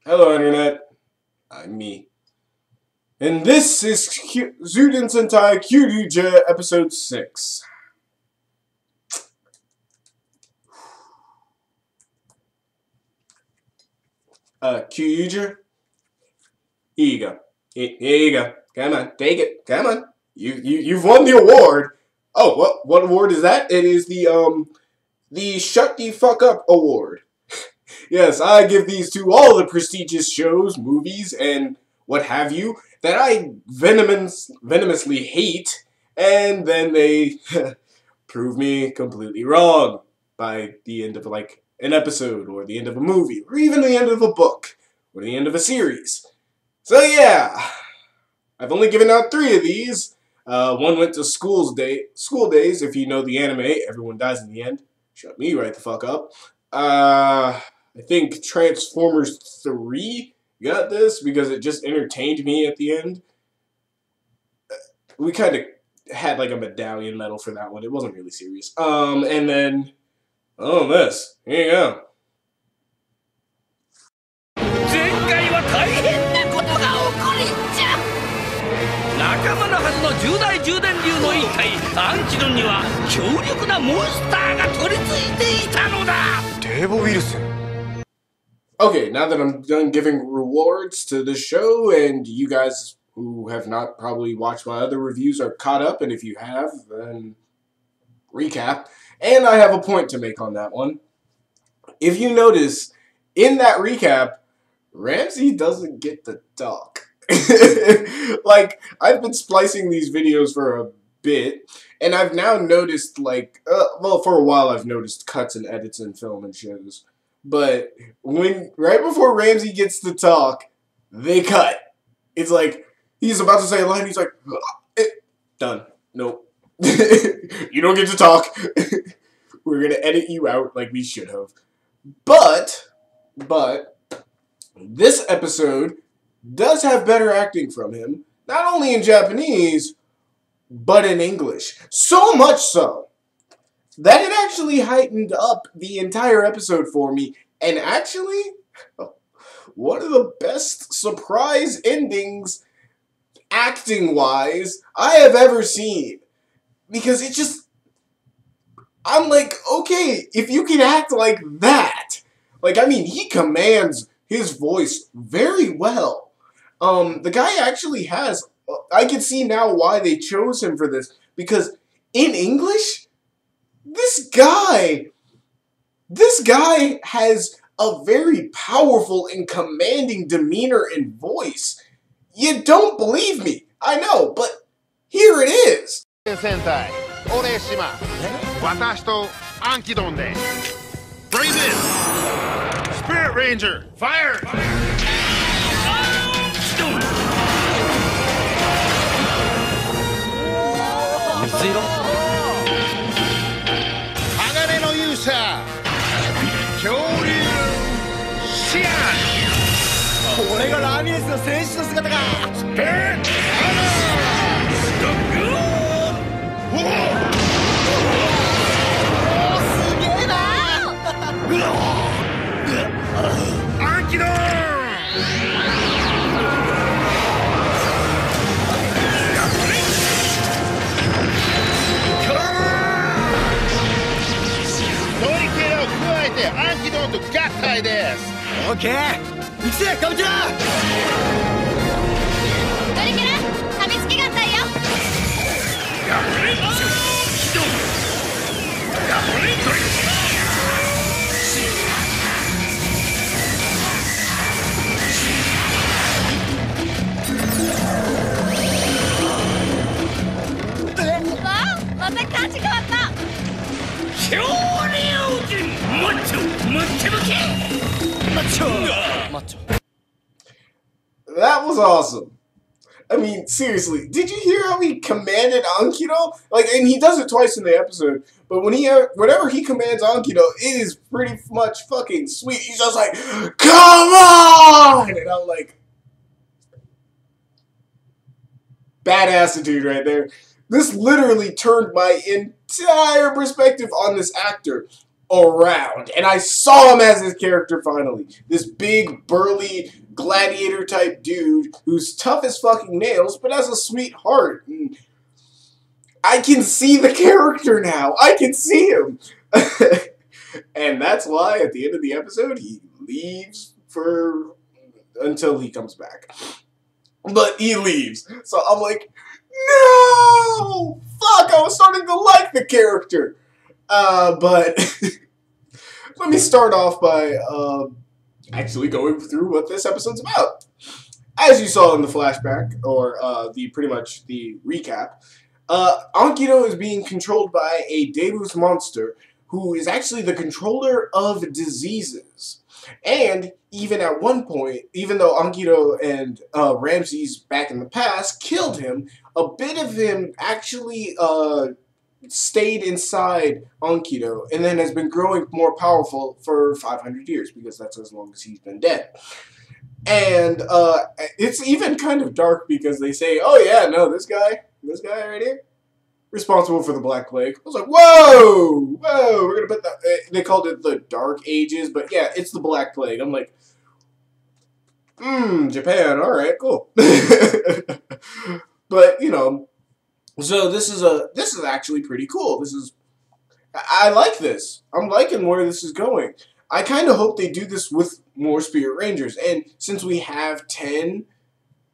Hello, Internet. I'm me. And this is Zuden Sentai Kyuryuja Episode 6. Kyuryuja? Here you go. Here you go. Come on, take it. Come on. You've won the award. Oh, what award is that? It is the Shut the Fuck Up Award. Yes, I give these to all the prestigious shows, movies, and what have you that I venomously hate, and then they prove me completely wrong by the end of like an episode, or the end of a movie, or even the end of a book, or the end of a series. So yeah, I've only given out 3 of these. One went to school days. If you know the anime, everyone dies in the end. Shut me right the fuck up. I think Transformers 3 got this because it just entertained me at the end. We kind of had like a medallion medal for that one. It wasn't really serious. And then, this. Here you go. 仲間のはずの10代10電流の一体アンキドンには強力なモンスターが取り付いていたのだ。デーボウイルス。 Okay, now that I'm done giving rewards to the show, and you guys who have not probably watched my other reviews are caught up, and if you have, then recap. And I have a point to make on that one. If you notice, in that recap, Ramsey doesn't get to talk. Like, I've been splicing these videos for a bit, and I've now noticed, like, well, for a while I've noticed cuts and edits in film and shows. But right before Ramsey gets to talk, they cut. It's like, he's about to say a line, he's like, done. Nope. You don't get to talk. We're gonna edit you out like we should have. But, this episode does have better acting from him, not only in Japanese, but in English. So much so that it actually heightened up the entire episode for me, and actually, one of the best surprise endings, acting-wise, I have ever seen. Because it just, I'm like, okay, if you can act like that, like, I mean, he commands his voice very well. The guy actually has, I can see now why they chose him for this, because in English, this guy has a very powerful and commanding demeanor and voice. You don't believe me, I know, but here it is. Sentai, Oreshima, Watashi to Ankidon de. Brave in! Spirit Ranger, fire! Zero. 鋼の勇者恐竜シアンこれがラミレスの戦士の姿かスペッすげえなアンキドンアンキドンと合体です。オッケー。行くぜ、カムチャー。トリケラ、噛みつき合体よ。わあ、また感じ変わった。恐竜人マッチョマッチョ向けマッチョマッチョ That was awesome. I mean, seriously, did you hear how he commanded Ankido? Like, and he does it twice in the episode, but whenever he commands Ankido, it is pretty much fucking sweet. He's just like, come on! And I'm like, badassitude right there. This literally turned my entire perspective on this actor. around. And I saw him as his character finally. This big, burly, gladiator-type dude who's tough as fucking nails, but has a sweet heart. And I can see the character now. I can see him. And that's why at the end of the episode, he leaves until he comes back. But he leaves. So I'm like, no! Fuck, I was starting to like the character. But let me start off by actually going through what this episode's about. As you saw in the flashback, or pretty much the recap, Ankido is being controlled by a Deus monster who is actually the controller of diseases. And even at one point, even though Ankido and Ramses back in the past killed him, a bit of him actually stayed inside Ankido and then has been growing more powerful for 500 years because that's as long as he's been dead. And it's even kind of dark because they say, oh yeah, no, this guy right here, responsible for the Black Plague. I was like, whoa, we're gonna put that. They called it the Dark Ages, but yeah, it's the Black Plague. I'm like, Japan, all right, cool. But you know, so this is actually pretty cool. I like this. I'm liking where this is going. I kind of hope they do this with more Spirit Rangers, and since we have 10,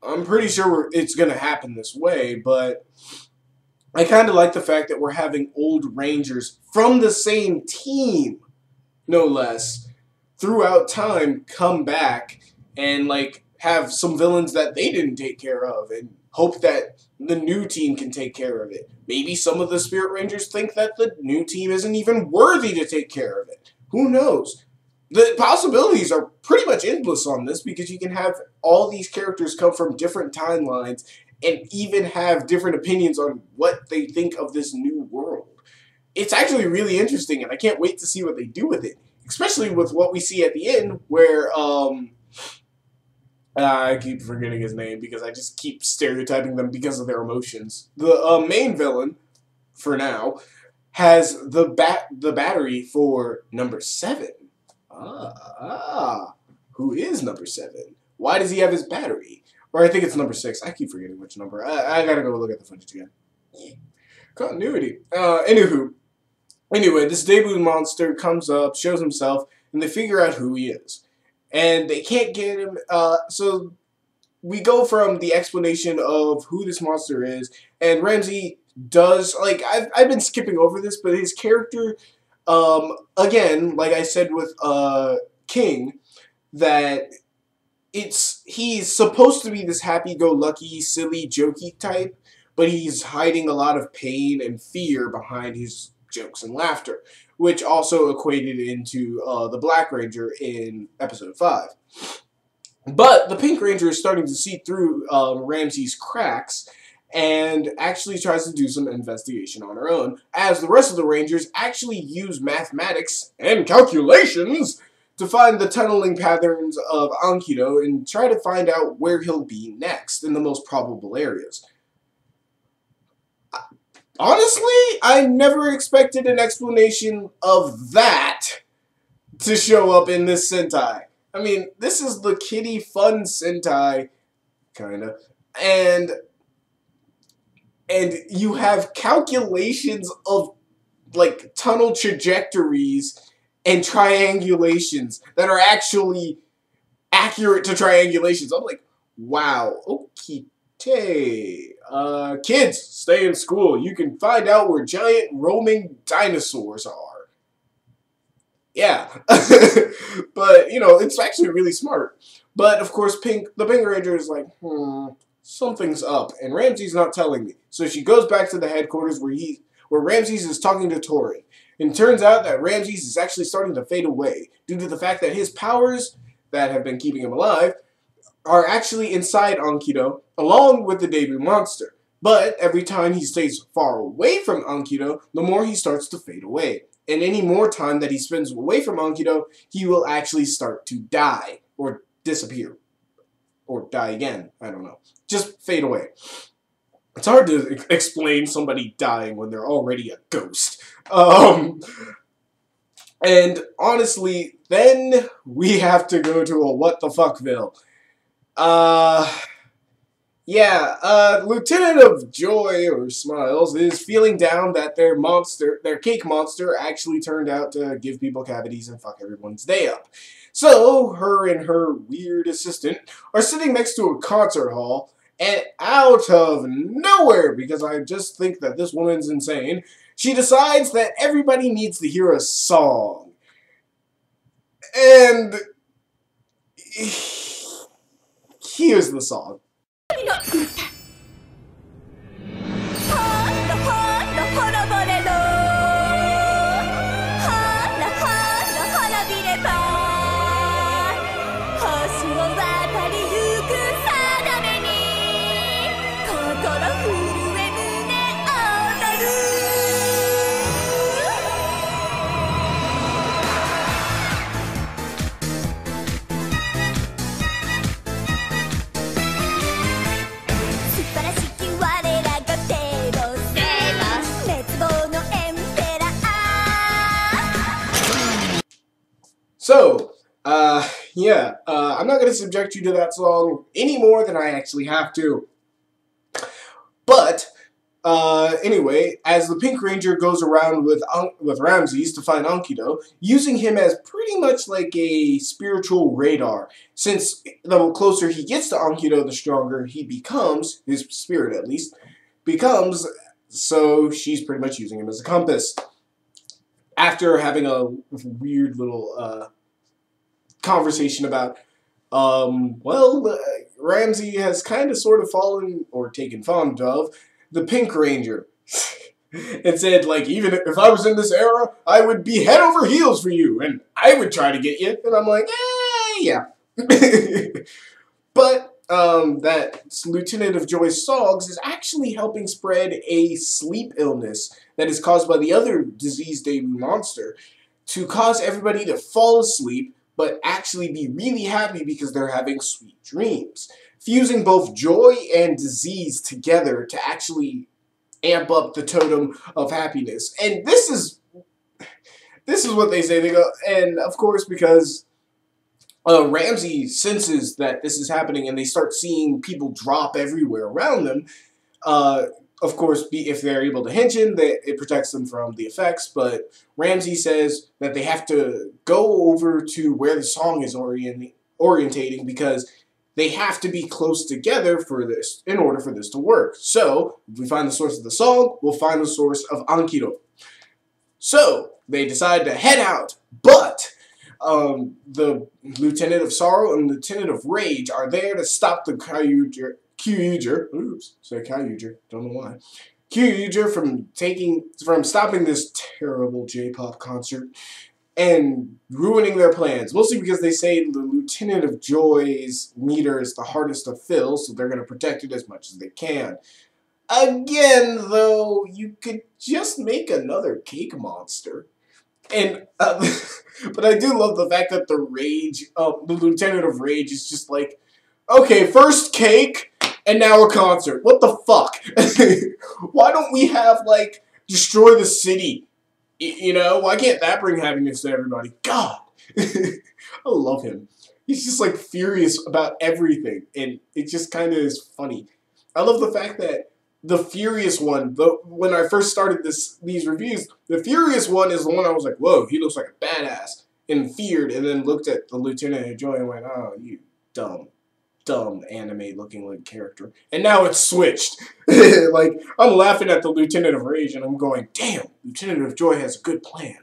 I'm pretty sure it's gonna happen this way, but I kind of like the fact that we're having old Rangers from the same team, no less, throughout time come back and like have some villains that they didn't take care of and hope that the new team can take care of it. Maybe some of the Spirit Rangers think that the new team isn't even worthy to take care of it. Who knows? The possibilities are pretty much endless on this because you can have all these characters come from different timelines and even have different opinions on what they think of this new world. It's actually really interesting, and I can't wait to see what they do with it. Especially with what we see at the end, where, I keep forgetting his name because I just keep stereotyping them because of their emotions. The main villain, for now, has the battery for number 7. Who is number 7? Why does he have his battery? Or I think it's number 6. I keep forgetting which number. I gotta go look at the footage again. Continuity. Anyway, this Deus monster comes up, shows himself, and they figure out who he is. And they can't get him, so we go from the explanation of who this monster is, and Ramsey does, like, I've been skipping over this, but his character, again, like I said with, King, that he's supposed to be this happy-go-lucky, silly, jokey type, but he's hiding a lot of pain and fear behind his jokes and laughter, which also equated into the Black Ranger in episode 5. But the Pink Ranger is starting to see through Ramsey's cracks and actually tries to do some investigation on her own, as the rest of the Rangers actually use mathematics and calculations to find the tunneling patterns of Ankido and try to find out where he'll be next in the most probable areas. Honestly, I never expected an explanation of that to show up in this Sentai. I mean, this is the kiddie fun Sentai, kinda, and you have calculations of, like, tunnel trajectories and triangulations that are actually accurate to triangulations. I'm like, wow, okay. Kids, stay in school. You can find out where giant roaming dinosaurs are. Yeah. But, you know, it's actually really smart. But, of course, the Pink Ranger is like, something's up. And Ramses not telling me. So she goes back to the headquarters where Ramses is talking to Tori. And it turns out that Ramses is actually starting to fade away due to the fact that his powers that have been keeping him alive are actually inside Ankido, along with the Deus monster. But every time he stays far away from Ankido, the more he starts to fade away. And any more time that he spends away from Ankido, he will actually start to die, or disappear, or die again. I don't know. Just fade away. It's hard to explain somebody dying when they're already a ghost. And honestly, then we have to go to a what the fuckville. Lieutenant of Joy, or Smiles, is feeling down that their cake monster, actually turned out to give people cavities and fuck everyone's day up. So, her and her weird assistant are sitting next to a concert hall, and out of nowhere, because I just think that this woman's insane, she decides that everybody needs to hear a song. And here's the song. So, I'm not going to subject you to that song any more than I actually have to. But, anyway, as the Pink Ranger goes around with Ramses to find Ankido, using him as pretty much like a spiritual radar, since the closer he gets to Ankido, the stronger he becomes, his spirit at least, becomes, so she's pretty much using him as a compass. After having a weird little conversation about, Ramsey has kind of sort of fallen or taken fond of the Pink Ranger. And said, like, even if I was in this era, I would be head over heels for you, and I would try to get you. And I'm like, yeah. But that Lieutenant of Joy Soggs is actually helping spread a sleep illness that is caused by the other disease debut monster to cause everybody to fall asleep but actually be really happy because they're having sweet dreams. Fusing both joy and disease together to actually amp up the totem of happiness. And this is what they say. They go, and of course, because Ramsey senses that this is happening and they start seeing people drop everywhere around them. Of course, if they're able to henching, it protects them from the effects, but Ramsey says that they have to go over to where the song is orientating because they have to be close together for this, in order for this to work. So, if we find the source of the song, we'll find the source of Ankido. So, they decide to head out, but the Lieutenant of Sorrow and Lieutenant of Rage are there to stop the Kyuger, don't know why. Kyuger from stopping this terrible J-pop concert and ruining their plans. Mostly because they say the Lieutenant of Joy's meter is the hardest to fill, so they're going to protect it as much as they can. Again, though, you could just make another cake monster. And, but I do love the fact that the Lieutenant of Rage is just like, okay, first cake, and now a concert. What the fuck? Why don't we have, like, destroy the city? You know, why can't that bring happiness to everybody? God! I love him. He's just, like, furious about everything, and it just kind of is funny. I love the fact that the Furious one, when I first started these reviews, the Furious one is the one I was like, whoa, he looks like a badass, and feared, and then looked at the Lieutenant of Joy and went, oh, you dumb anime looking like character. And now it's switched. Like, I'm laughing at the Lieutenant of Rage and I'm going, damn, Lieutenant of Joy has a good plan.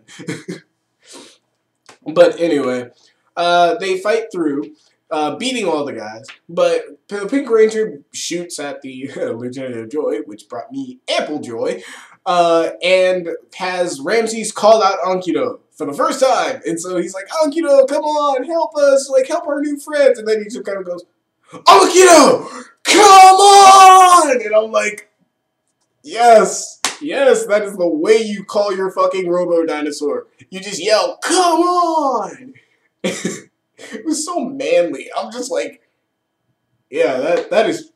But anyway, they fight through, beating all the guys, but the Pink Ranger shoots at the Lieutenant of Joy, which brought me ample joy, and has Ramses call out Ankido for the first time. And so he's like, Ankido, come on, help us, like, help our new friends. And then he just kind of goes, Ankido, come on! And I'm like, yes, that is the way you call your fucking Robo-Dinosaur. You just yell, come on! It was so manly. I'm just like, yeah, that is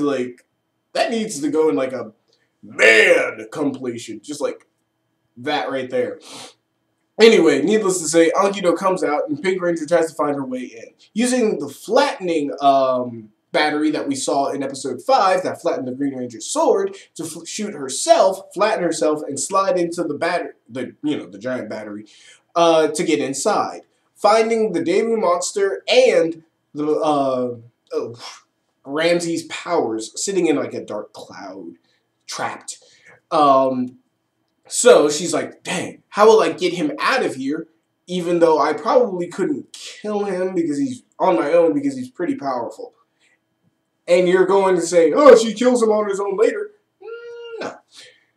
like, that needs to go in like a man completion. Just like that right there. Anyway, needless to say, Ankido comes out and Pink Ranger tries to find her way in. Using the flattening battery that we saw in episode 5 that flattened the Green Ranger's sword to shoot herself, flatten herself, and slide into the battery, the giant battery, to get inside. Finding the Daewoo monster and the Ramsey's powers sitting in like a dark cloud, trapped. So she's like, dang, how will I get him out of here? Even though I probably couldn't kill him because he's on my own because he's pretty powerful. And you're going to say, oh, she kills him on his own later. No.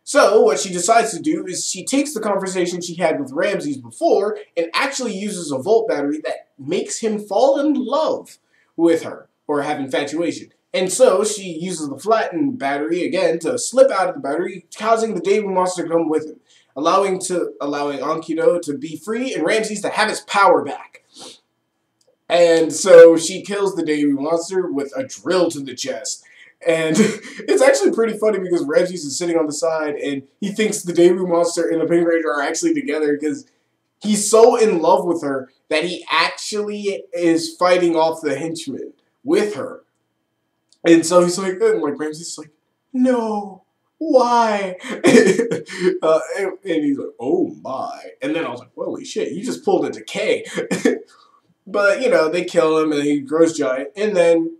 So what she decides to do is she takes the conversation she had with Ramses before and actually uses a volt battery that makes him fall in love with her or have infatuation. And so she uses the flattened battery again to slip out of the battery, causing the Daewoo monster to come with him, allowing Ankido to be free and Ramses to have his power back. And so she kills the Daewoo monster with a drill to the chest. And it's actually pretty funny because Ramses is sitting on the side and he thinks the Daewoo monster and the Pink Ranger are actually together because he's so in love with her that he actually is fighting off the henchmen with her. And so he's like, Ramses is like, no, why? And he's like, oh my. And then I was like, holy shit, you just pulled a Decay. But, they kill him and he grows giant. And then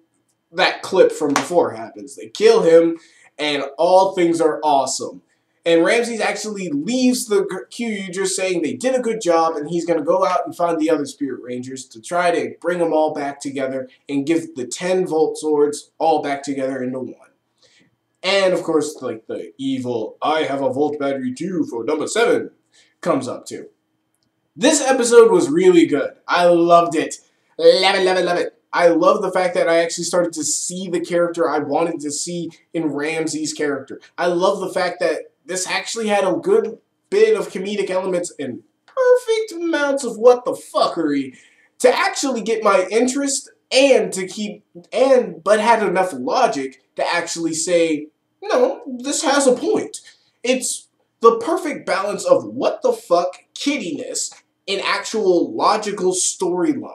that clip from before happens. They kill him and all things are awesome. And Ramses actually leaves the Kyuuger saying they did a good job and he's going to go out and find the other Spirit Rangers to try to bring them all back together and give the 10-volt swords all back together into one. And, of course, like the evil, I have a volt battery too for number 7 comes up too. This episode was really good. I loved it. Love it, love it, love it. I love the fact that I actually started to see the character I wanted to see in Ramses' character. I love the fact that this actually had a good bit of comedic elements and perfect amounts of what the fuckery to actually get my interest and but had enough logic to actually say, no, this has a point. It's the perfect balance of what the fuck kiddiness and actual logical storyline.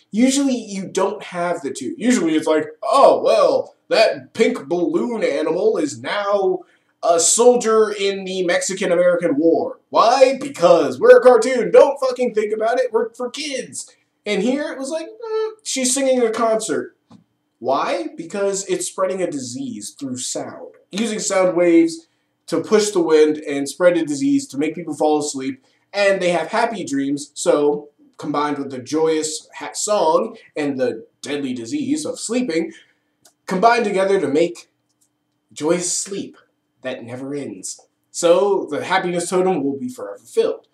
Usually you don't have the two. Usually it's like, oh, well, that pink balloon animal is now a soldier in the Mexican-American War. Why? Because we're a cartoon. Don't fucking think about it. We're for kids. And here it was like, she's singing a concert. Why? Because it's spreading a disease through sound. Using sound waves to push the wind and spread a disease to make people fall asleep. And they have happy dreams, so combined with the joyous song and the deadly disease of sleeping, combined together to make joyous sleep that never ends. So the happiness totem will be forever filled.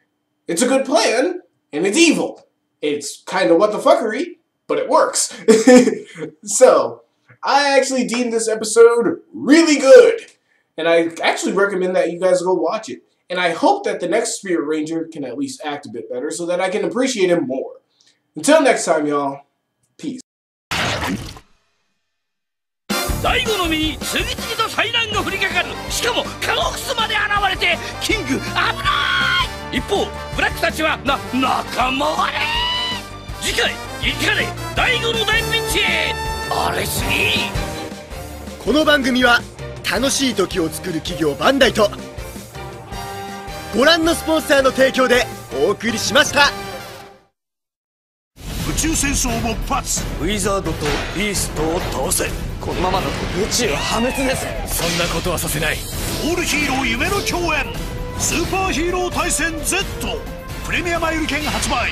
It's a good plan, and it's evil. It's kind of what the fuckery, but it works. So, I actually deemed this episode really good. And I actually recommend that you guys go watch it. And I hope that the next Spirit Ranger can at least act a bit better so that I can appreciate him more. Until next time, y'all. Peace. 大悟の身に次々と災難が降りかかる。しかもカノフスまで現れてキング危ない。一方ブラックたちは仲間割れ。次回激辛大悟の大ピンチへ。あれすぎ。この番組は楽しい時を作る企業バンダイとご覧のスポンサーの提供でお送りしました。宇宙戦争勃発。ウィザードとビーストを倒せ。このままだと宇宙破滅です。そんなことはさせない。オールヒーロー夢の共演スーパーヒーロー対戦 Z プレミアムマイル券発売。